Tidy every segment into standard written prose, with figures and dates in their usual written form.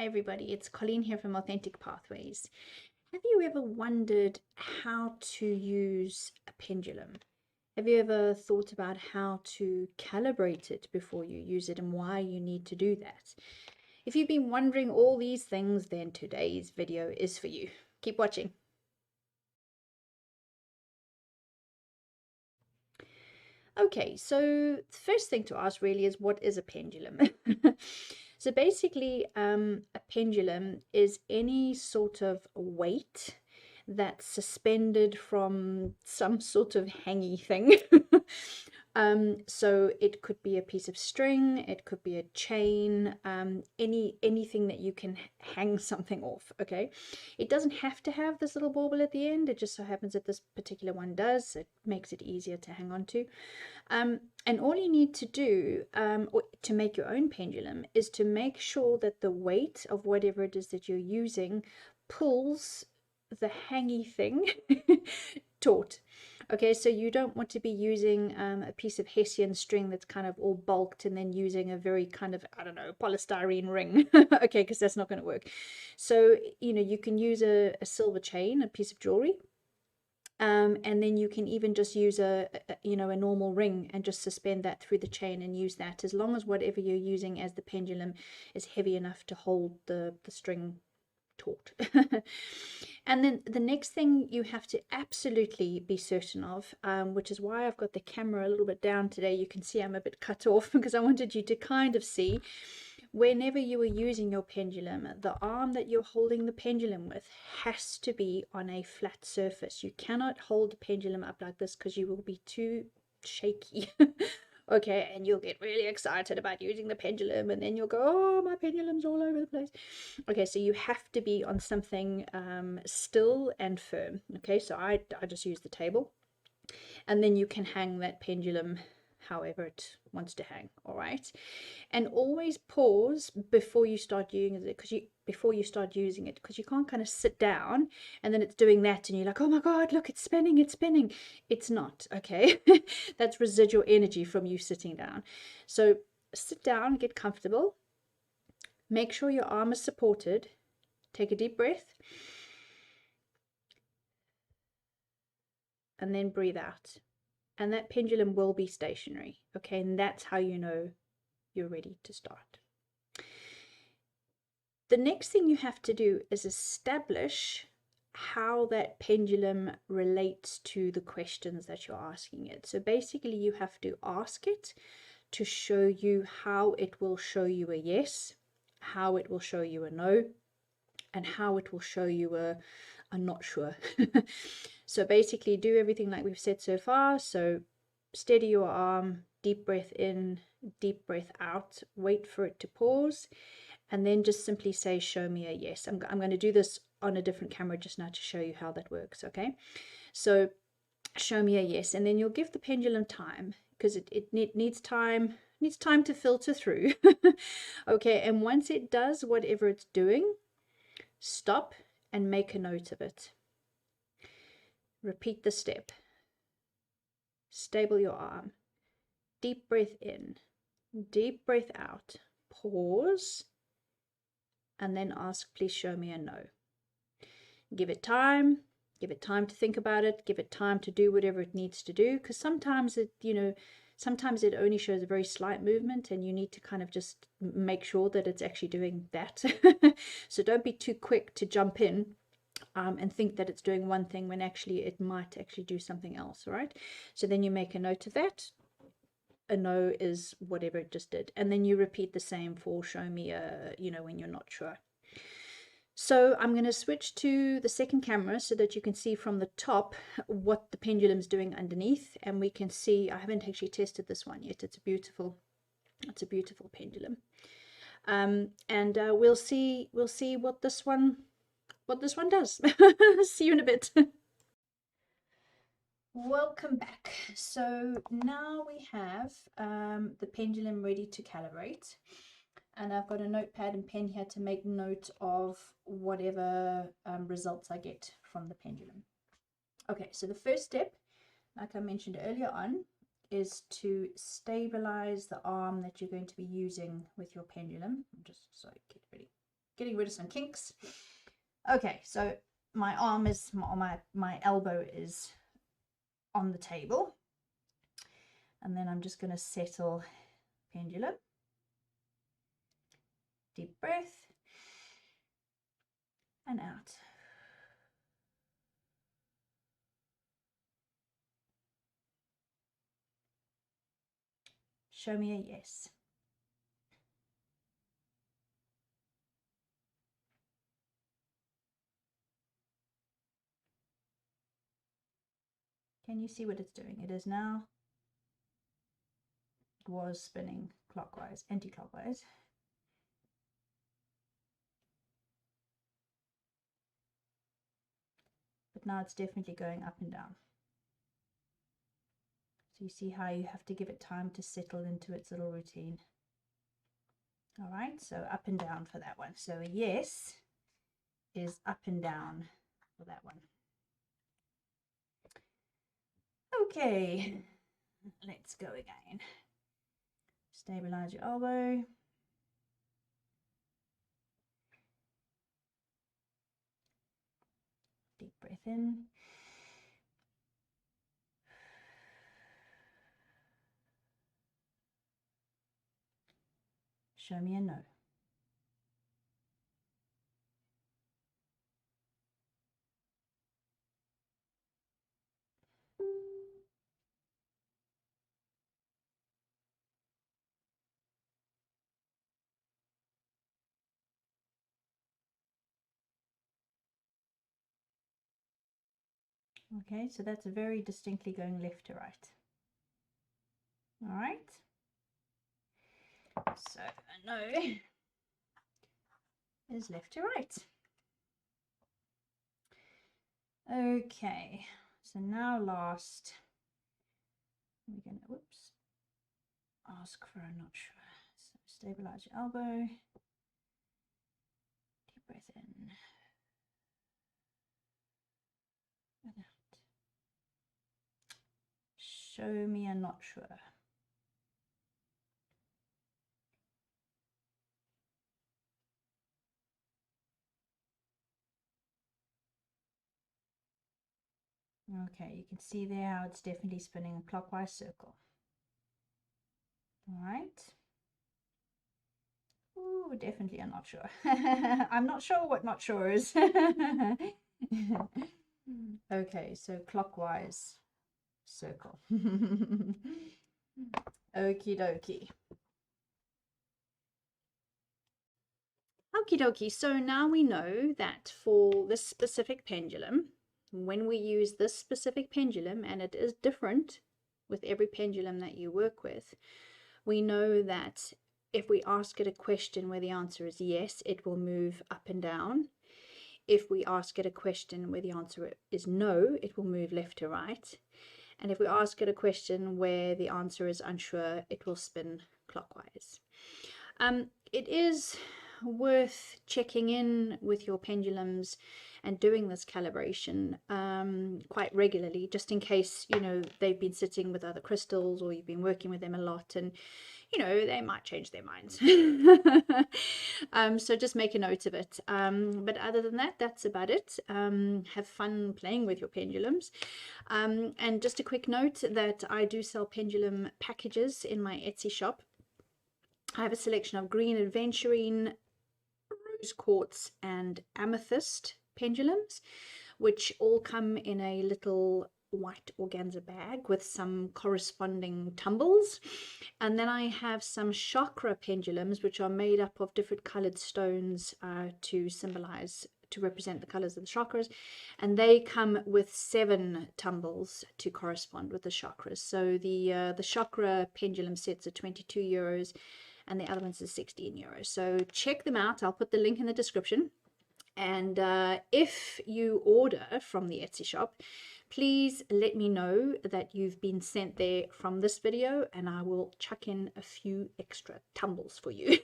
everybody, it's Colleen here from Authentic Pathways. Have you ever wondered how to use a pendulum? Have you ever thought about how to calibrate it before you use it and why you need to do that? If you've been wondering all these things, then today's video is for you. Keep watching. Okay, so the first thing to ask really is, what is a pendulum? So basically, a pendulum is any sort of weight that's suspended from some sort of hangy thing. So it could be a piece of string, it could be a chain, anything that you can hang something off. Okay, it doesn't have to have this little bauble at the end. It just so happens that this particular one does. It makes it easier to hang on to. And all you need to do or to make your own pendulum is to make sure that the weight of whatever it is that you're using pulls the hangy thing taut. Okay, so you don't want to be using a piece of Hessian string that's kind of all bulked and then using a very kind of, I don't know, polystyrene ring. Okay, because that's not going to work. So, you can use a silver chain, a piece of jewelry. And then you can even just use a normal ring and just suspend that through the chain and use that, as long as whatever you're using as the pendulum is heavy enough to hold the string taut. And then the next thing you have to absolutely be certain of, which is why I've got the camera a little bit down today. You can see I'm a bit cut off because I wanted you to kind of see, whenever you are using your pendulum, the arm that you're holding the pendulum with has to be on a flat surface. You cannot hold the pendulum up like this because you will be too shaky. Okay, and you'll get really excited about using the pendulum, and then you'll go, oh, my pendulum's all over the place. Okay, so you have to be on something still and firm. Okay, so I just use the table, and then you can hang that pendulum however it wants to hang. All right, and always pause before you start using it, because you can't kind of sit down and then it's doing that and you're like, oh my god, look, it's spinning. It's not. Okay. That's residual energy from you sitting down. So sit down, get comfortable, make sure your arm is supported, take a deep breath, and then breathe out. And that pendulum will be stationary. Okay, and that's how you know you're ready to start. The next thing you have to do is establish how that pendulum relates to the questions that you're asking it. So basically you have to ask it to show you how it will show you a yes, how it will show you a no, and how it will show you a I'm not sure. So basically do everything like we've said so far. So steady your arm, deep breath in, deep breath out, wait for it to pause, and then just simply say, show me a yes. I'm going to do this on a different camera just now to show you how that works. Okay, so show me a yes, and then you'll give the pendulum time, because it needs time to filter through. Okay, and once it does whatever it's doing, stop and make a note of it. Repeat the step. Stable your arm. Deep breath in, deep breath out, pause, and then ask, please show me a no. Give it time to think about it, give it time to do whatever it needs to do, because sometimes it only shows a very slight movement and you need to kind of just make sure that it's actually doing that. So don't be too quick to jump in and think that it's doing one thing when actually it might actually do something else. All right, so then you make a note of that. A no is whatever it just did, and then you repeat the same for show me a, when you're not sure. So I'm going to switch to the second camera so that you can see from the top what the pendulum's doing underneath, and we can see, I haven't actually tested this one yet. It's a beautiful pendulum. And we'll see what this one does. See you in a bit. Welcome back. So now we have the pendulum ready to calibrate, and I've got a notepad and pen here to make note of whatever results I get from the pendulum. Okay, so the first step, like I mentioned earlier on, is to stabilize the arm that you're going to be using with your pendulum. Just sorry, get ready. getting rid of some kinks. Okay, so my arm is, my elbow is on the table. And then I'm just going to settle pendulum. Deep breath. And out. Show me a yes. Can you see what it's doing? It is now, it was spinning clockwise, anti-clockwise. But now it's definitely going up and down. So you see how you have to give it time to settle into its little routine. All right, so up and down for that one. So a yes is up and down for that one. Okay, let's go again. Stabilize your elbow. Deep breath in. Show me a no. Okay, so that's very distinctly going left to right. All right. So a no is left to right. Okay, so now last, we're gonna, whoops, ask for a not sure. So stabilize your elbow. Deep breath in. And out. Show me a not sure. Okay, you can see there how it's definitely spinning a clockwise circle. All right. Ooh, definitely I'm not sure. I'm not sure what not sure is. Okay, so clockwise circle. Okie dokie. Okie dokie. So now we know that for this specific pendulum, when we use this specific pendulum, and it is different with every pendulum that you work with, we know that if we ask it a question where the answer is yes, it will move up and down. If we ask it a question where the answer is no, it will move left to right. And if we ask it a question where the answer is unsure, it will spin clockwise. It is worth checking in with your pendulums and doing this calibration quite regularly, just in case, you know, they've been sitting with other crystals or you've been working with them a lot and, you know, they might change their minds. So just make a note of it. But other than that, that's about it. Have fun playing with your pendulums. And just a quick note that I do sell pendulum packages in my Etsy shop. I have a selection of green aventurine, rose quartz and amethyst pendulums, which all come in a little white organza bag with some corresponding tumbles. And then I have some chakra pendulums, which are made up of different colored stones to represent the colors of the chakras, and they come with 7 tumbles to correspond with the chakras. So the chakra pendulum sets are €22 and the other ones are 16 euros. So check them out. I'll put the link in the description. And if you order from the Etsy shop, please let me know that you've been sent there from this video, and I will chuck in a few extra tumbles for you.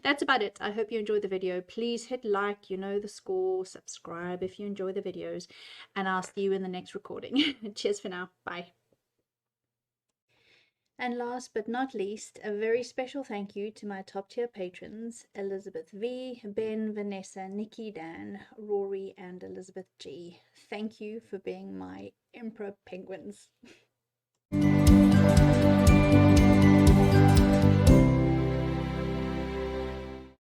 That's about it. I hope you enjoyed the video. Please hit like, you know the score, subscribe if you enjoy the videos, and I'll see you in the next recording. Cheers for now. Bye. And last but not least, a very special thank you to my top tier patrons, Elizabeth V, Ben, Vanessa, Nikki, Dan, Rory, and Elizabeth G. Thank you for being my emperor penguins.